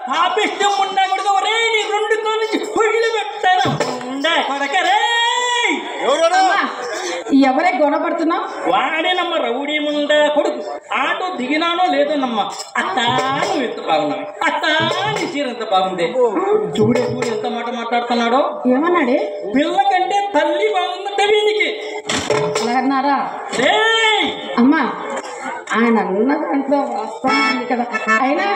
పాపిష్టం ఉన్నా కూడా ఒరే నీ రెండు కాళ్ళ నుంచి పొయ్యిలు పెట్టాను ఉండే కొడకరే. ఎవరే గొడవపడుతున్నావు? వాడేనమ్మ రౌడీ ముండా కొడుకు. ఆటో దిగినానో లేదోనమ్మ. అత్తాను ఎంత బాగున్నావు, అత్తాని చీర ఎంత బాగుంది. చూడే చూడు ఎంత మాట మాట్లాడుతున్నాడో. ఏమన్నాడే? పిల్ల కంటే తల్లి బాగుందంటే వీనికి అన్నారా? అమ్మా ఆయన అన్న దాంట్లో వాస్తవం ఉంది కదా. అయినా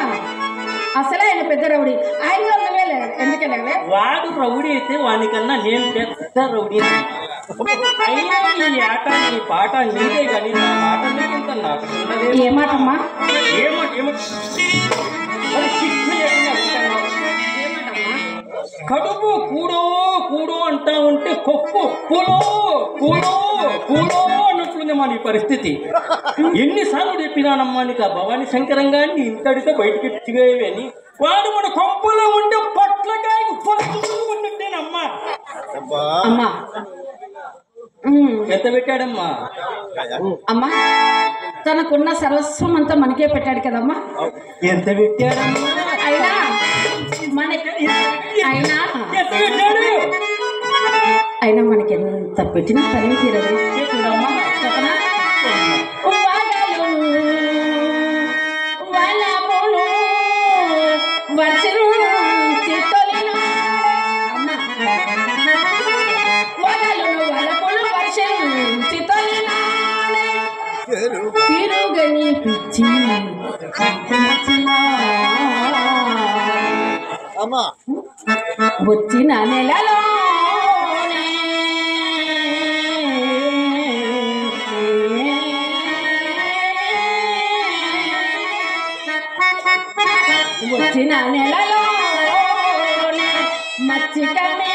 అసలే ఆయన పెద్ద రౌడీ. ఆయన ఉన్నవేలే ఎందుకెళ్ళే? వాడు రౌడీ అయితే వానికన్నా నేను పెద్ద రౌడీ. అయినా ఈ ఆట నీ పాట నీదే కానీ నా మాట నీకెంత నాకు ఏ మాటమ్మా? కడుపు కూడో కూడో అంటా ఉంటే కొప్పు కూడో కూడో కూడో అన్నట్లుంది మా నీ పరిస్థితి. ఎన్నిసార్లు చెప్పినానమ్మా నీకు ఆ భవానీ శంకరంగాన్ని ఇంతటితో బయటికి తిరిగేవని. వాడు మన కొంపలో ఉంటే పొట్లకాయకు పసుపు ఉన్నట్టేనమ్మా. అమ్మా ఎంత పెట్టాడమ్మా? అమ్మా తనకున్న సర్వస్వం అంతా మనకే పెట్టాడు కదమ్మా. ఎంత పెట్టాడమ్మా? అయినా మనకి అయినా అయినా మనకి ఎంత పెట్టినా తనే తీరదు. చూడమ్మా చెప్పనా? తిరుగని పిచ్చి వచ్చిన నెలలోనే వచ్చిన నెలలోనే మచ్చికమే